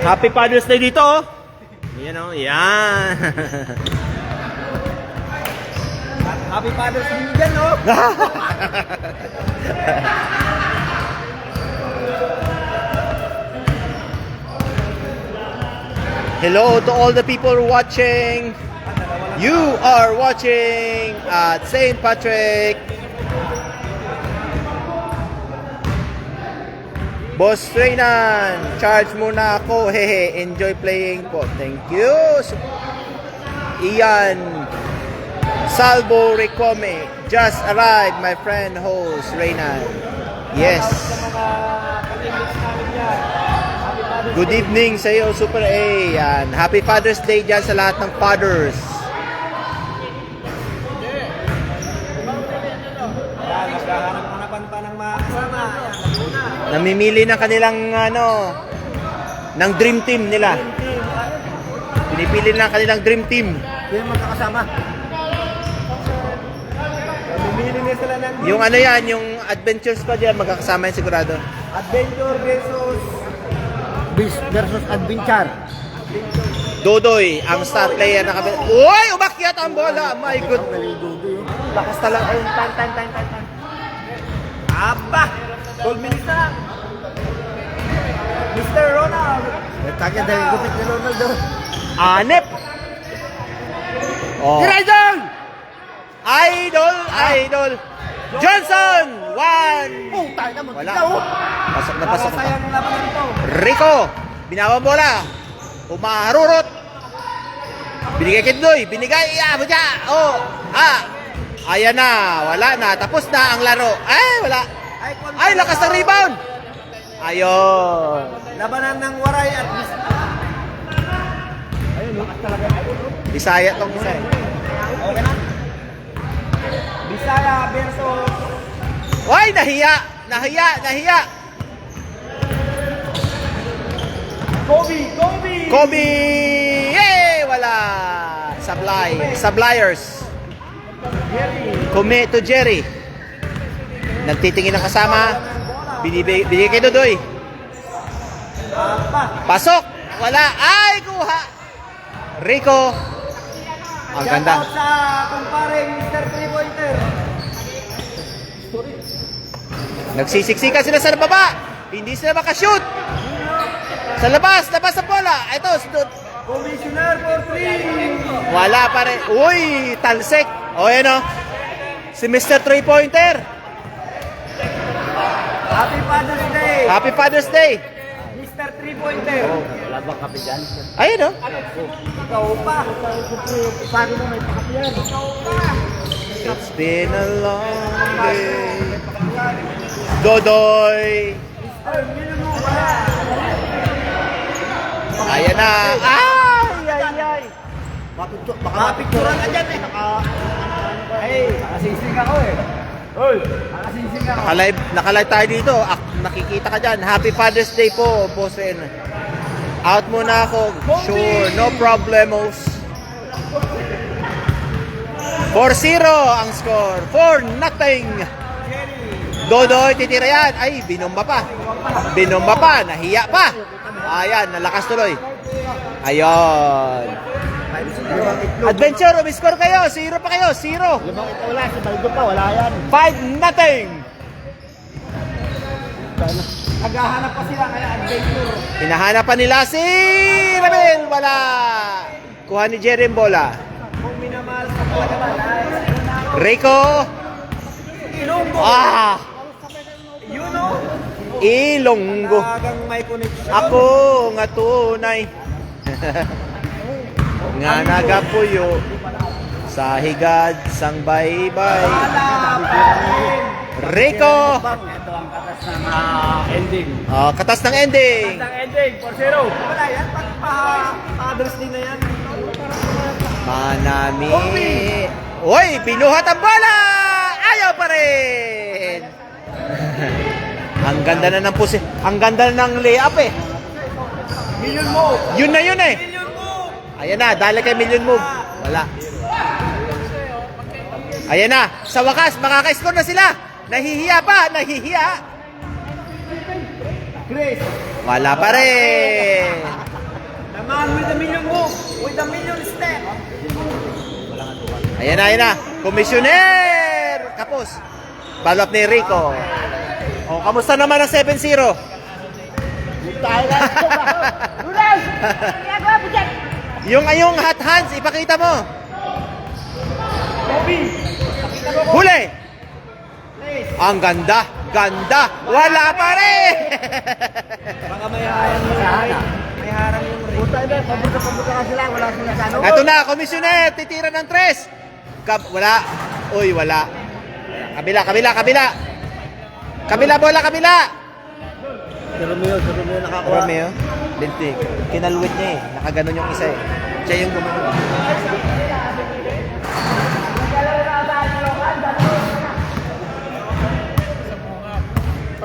Happy Father's Day dito, oh. Yan, oh. Yan. Happy Father's Day dyan, no? Hello to all the people watching. You are watching at St. Patrick. Boss Reynan, charge muna ako. Hehe, enjoy playing po. Thank you. Ian Salvo Recome, just arrived, my friend host Reynan. Yes. Good evening sa iyo, Super A. Yan. Happy Father's Day dyan sa lahat ng fathers. Naghahanap pa ng mga kasama. Namimili ng kanilang ng dream team nila. Pinipili ng kanilang dream team. Yung magkakasama. Namimili na sila ng Yung yan, yung adventures pa diyan magkakasama yan sigurado. Adventure versus Adventure. Dodoy, ang star player na kami. Uy, umakyat ang bola. My God. Lakas talaga. Ayun, tan. Aba! Gold minista! Mr. Ronald! Tagya dahil gupit ni Ronaldo. Anep. Oh. Horizon! Idol. Johnson, 1. Oh, tayo naman. Wala. Ikaw. Pasok na. Sayang ng laban nito. Rico, binawang bola. Umaharurot. Binigay kay Doy. Binigay. Oh. Ayan na. Wala na. Tapos na ang laro. Ay, wala. Ay, lakas ng rebound. Ayun. Labanan ng Waray at ayun, lakas talaga. Bisaya tong isa. Okay na? Bisaya versus Ay, nahiya. Kobe. Yay! Wala. Subliers. Kume to Jerry. Nagtitingin ng kasama. Binigay kay Dodoy. Pasok. Wala. Ay, kuha. Rico. Ang ganda. shoutout sa kumparing Mr. 3-pointer. Nagsisiksikan sila sa baba. Hindi sila makashoot. Sa labas sa bola. Ito, Commissioner for 3. wala pa rin. Uy, talsik. O, yan o. Si Mr. 3-pointer. Happy Father's Day. Happy Father's Day. Mr. 3-pointer. Wala bang kape dyan? Ayun o. Ikaw pa. Paano mo may pakapiyan? Ikaw pa. It's been a long day. Dodoy. Ayan na. Ay. Baka mapicturan ka dyan eh. Nakasising ako eh. Nakasising ako. Nakalive tayo dito. Nakikita ka dyan. Happy Father's Day po, boss Ren. Out muna ako. Sure, no problemos. 4-0 ang score. 4-0. Dodoy, titira yan. Ay, binomba pa. Nahiya pa. Ayan, nalakas tuloy. Ayun. Adventure, umiscore kayo. 0 pa kayo. 0. Limang ito wala, si Baldo pa, wala yan. 5-0. Naghahanap pa sila kaya adventure. Hinahanap pa nila si Ramel. Wala. Kuha ni Jerry ang bola. Kung minamahal ka talaga ba? Rico. Ilonggo. You know? Ilonggo. Talagang may connection. Ako nga tunay. Nga nagapuyo sa higad sang baybay. Rico. Ito ang katas ng ending. Katas ng ending. Ang ending, 4-0. Wala yan. Father's Day na yan. Manami. Uy, binuhat ang bola. Ayaw pa rin. Ang ganda na ng pusi. Ang ganda na ng layup eh. Million mo. Yun na yun eh. Million mo. Ayan na, dali kay million move. Wala. Ayan na, sa wakas, makaka-score na sila. Nahihiya pa, nahihiya. Grace. Wala pa rin. Ayan na. Komisyoner! Kapos. Follow up ni Rico. O, kamusta naman ang 7-0? Tayo lang. Lunas! Ginagawa mo dyan! Yung hot hands, ipakita mo. Huli! Ang ganda. Wala pa rin! Baka may harang yung may harang yung ring. Puta ina, pabuka ka sila. Wala sila sa ano. Ito na, komisyoner. Titira ng 3. Wala. Uy, wala. Kabila bola. Si Romeo nakakuha. Romeo, lintik. Kinalwit niya eh. Nakaganon yung isa eh. Siya yung gumano.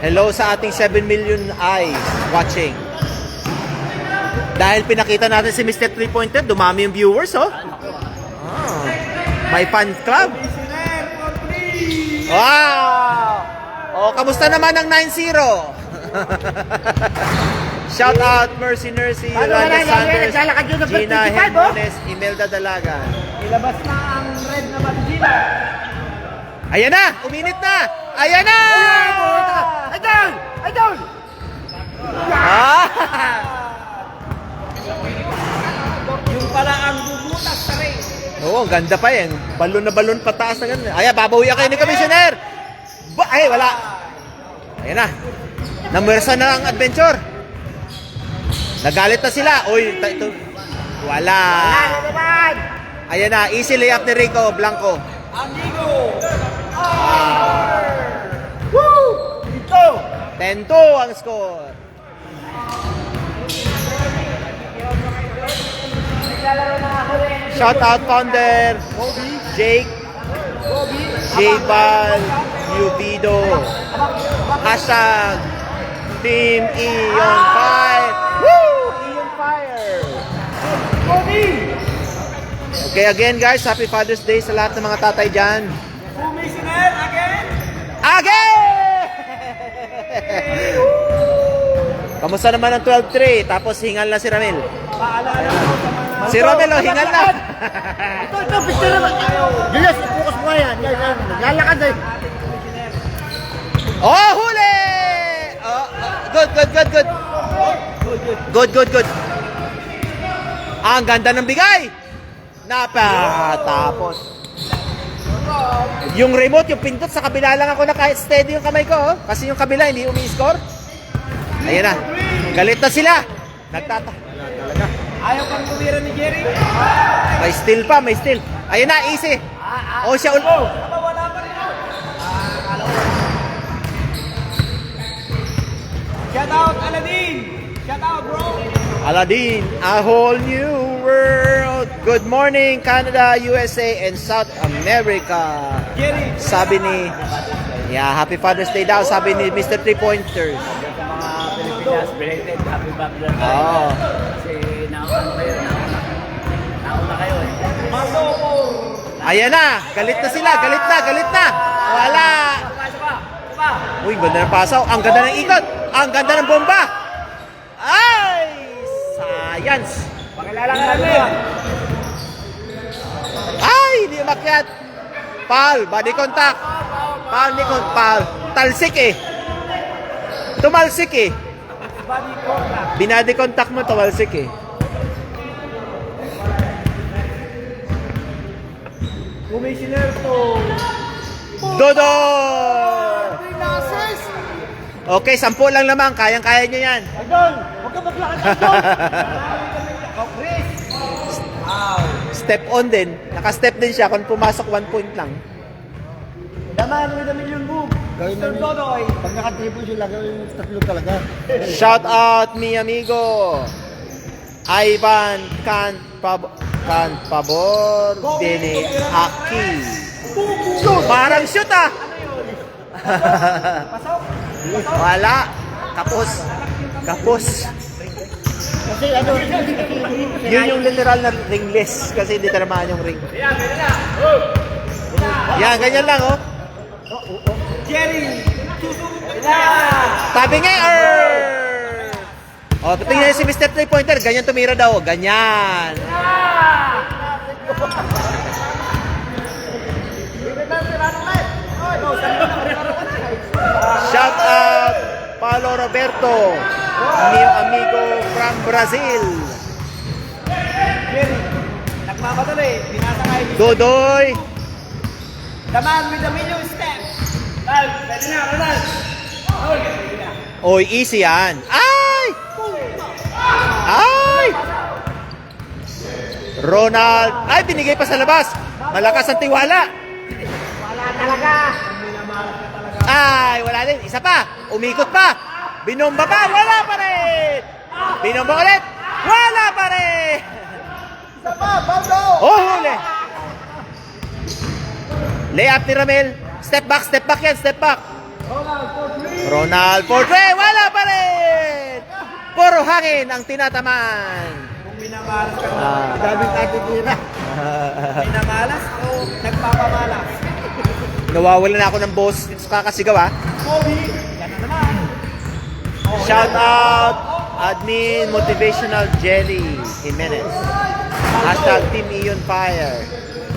Hello sa ating 7 million eyes watching. Dahil pinakita natin si Mr. 3-pointer, dumami yung viewers, oh. May fan club. Wow! Oh, kamusta naman ang 9-0? Shout out Mercy, Yolanda Sanders, Gina Hermones, Imelda Dalaga. Ilabas na ang red na Batidila. Ayan na! Uminit na! Ayan na! Idol! Ah! Yung pala ang bumutas sa ring. Oo, ang ganda pa yan. Balon na balon pataas na ganda. Ayan, babawi kayo ni Commissioner. Ay, wala. Ayan na. Namwersa na ang adventure. Nagalit na sila. Uy, ito. Wala. Wala na naman! Ayan na, easy layup ni Rico Blanco. Amigo! Woo! Ito! 10-2 ang score. Shout out founder Jake J-Bal Ubido. Hashtag Team Ion Fire. Woo! Ion Fire. Okay, again guys, happy Father's Day sa lahat ng mga tatay dyan. Commissioner again! Again! Kamusta naman ang 12-3? Tapos hingal na si Ramil. Paalala ko sa mga... Si Ramil, oh, hingal na. Ito, picture naman. Julius, focus mo yan. Lalakad eh. Oh, huli! Oh, good. Ang ganda ng bigay. Tapos. Yung remote, yung pindot, sa kabila lang ako naka-steady yung kamay ko. Oh. Kasi yung kabila, hindi umi-score. Ayan na. Galit na sila. Talaga. Ayaw kang tumira ni Jerry. May steal pa. Ayan na, easy. Oh, siya ulit. Wala pa rin. Shout out Aladdin. Shout out bro. Aladdin, a whole new world. Good morning, Canada, USA, and South America. Jerry. Sabi ni, happy Father's Day daw, sabi ni Mr. 3-pointers. Sa mga Pilipinas, belated happy birthday. Oo. Kasi nauna kayo eh. Ayan na, galit na sila, galit na. Wala. Uy, ganda ng pasaw. Ang ganda ng ikot. Ang ganda ng bomba. Ay, science. Pakilala ka namin. Ay, hindi umakyat. Foul, body contact. Foul. Talsik eh. Tumalsik eh. Body contact. Binady contact mo, tumalsik eh. Commissioner to. Dodo! Okay, 10 lang naman. Kayang-kaya nyo yan. Idol! Huwag ka maglakad, Idol! Step on din. Naka-step din siya. Kung pumasok 1 point lang. Daman with a million move. Gawin Mr. namin. Dodoy. Pag nakatipo sila, gawin yung tatlo talaga. Shout out mi amigo Ivan Pabor Dini Aki. Parang shoot ah. Wala. Kapos. Kasi ano, Yun yung literal na ringless kasi hindi tinamaan yung ring. Yan, ganyan lang oh. Jerry. Tabi nga Oh, tingnan si Mr. 3-pointer, ganyan tumira daw, ganyan. Shout out Paulo Roberto, mio amigo from Brazil. Jerry, nagmamadali. Binasakay. Dodoy. The man with the million steps. Ronald, pwede na, Ronald. Oy, easy yan. Ay! Ay! Ronald. Ay, binigay pa sa labas. Malakas ang tiwala. Wala talaga. Ay, wala din. Isa pa. Umikot pa. Binomba pa. Wala pa rin. Binomba ulit. Wala pa rin. Isa pa, Baldo. Oh, huli. Layup ni Ramel. Step back yan, step back. Ronald for three. Wala pa rin. Puro hangin ang tinataman. Kung minamalas ka na. Daming katitira. Minamalas o nagpapamalas? Nawawala na ako ng boss dito sa kakasigaw, ha. Kobe, yan na naman. Shout out Admin Motivational Jelly Jimenez. Hashtag Team Ion Fire.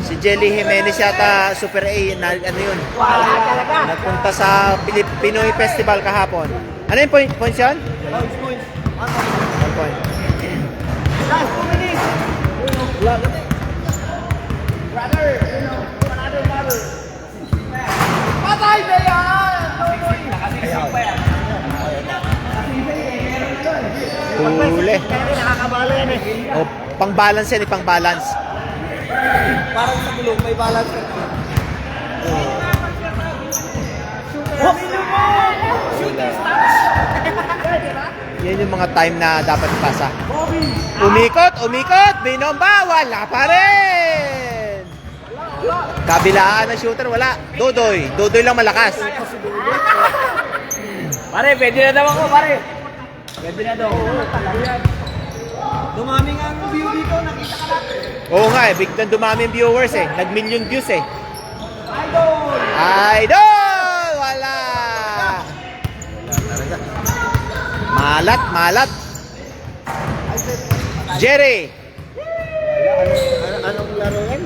Si Jelly Jimenez yata Super A na ano yun. Wala talaga. Nagpunta sa Pinoy Festival kahapon. Ano yung points yun? Points, points. 1 point. Last 2 minutes. Brother, brother. Patay na yan. Nakasisig pa yan. Huli. Kaya nakakabala yan eh. O, pang-balance yan, pang-balance. Parang sa gulong, may balance ka. Yan yung mga time na dapat ipasa. Umikot, binomba, wala pa rin. Kabilaan ng shooter, wala. Dodoy lang malakas. Pare, pwede na daw ako, pare. Pwede na daw. Dumami nga ang view dito, nakita ka lang. Oo nga biglang dumami yung viewers Nag-million views Idol! Idol! Wala! Malat. Jerry! Anong laro yan?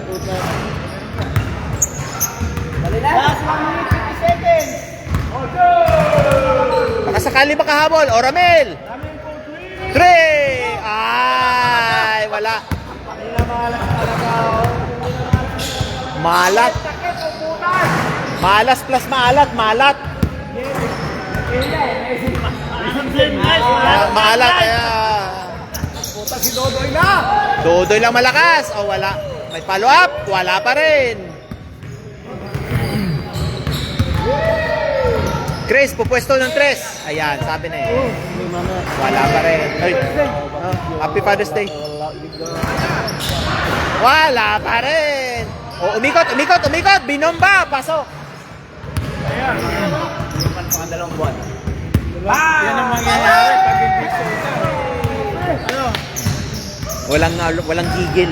Dali na. Last 1 minute, 50 seconds. Baka sakali makahabol. O Ramel! 3! Ay! Wala. Minamalas talaga. Malat. Malas plus malat. Malat. Puta si Dodoy na. Dodoy lang malakas. O wala. May follow up. Wala pa rin. Chris, pupwesto ng 3. Ayan, sabi na Wala pa rin. Ay, Happy Father's Day. Wala pa rin. O, umikot. Binomba. Pasok. Pang dalawang buwan. Yan ang mangyayari pag hindi Walang gigil.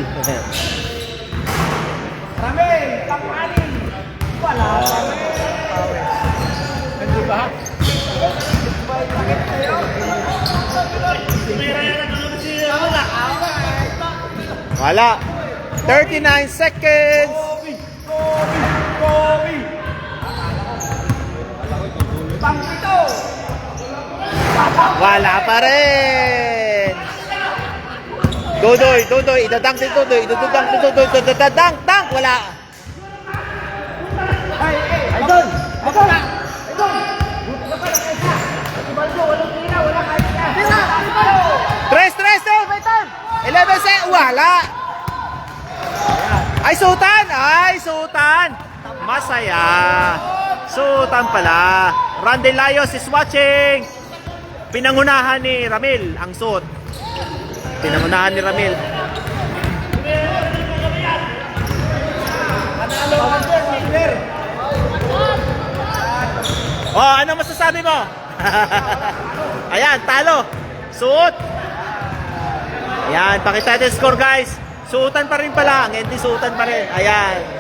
Ramel, pang-anin. Wala. Hindi ba? Wala. 39 seconds. Kobe. Pang-pito. Wala pa rin. Dodoy. Idadang si Dodoy. Idadang. Wala. Idol! Tres. 11 seconds. Wala. Ay, Sultan. Masaya. Sultan pala. Randy Layos is watching. Pinangunahan ni Ramil ang suot. Oh, ano masasabi mo? Ayan, talo. Suot. Ayan, pakita natin score guys. Suotan pa rin pala. Ang hindi suotan pa rin. Ayan.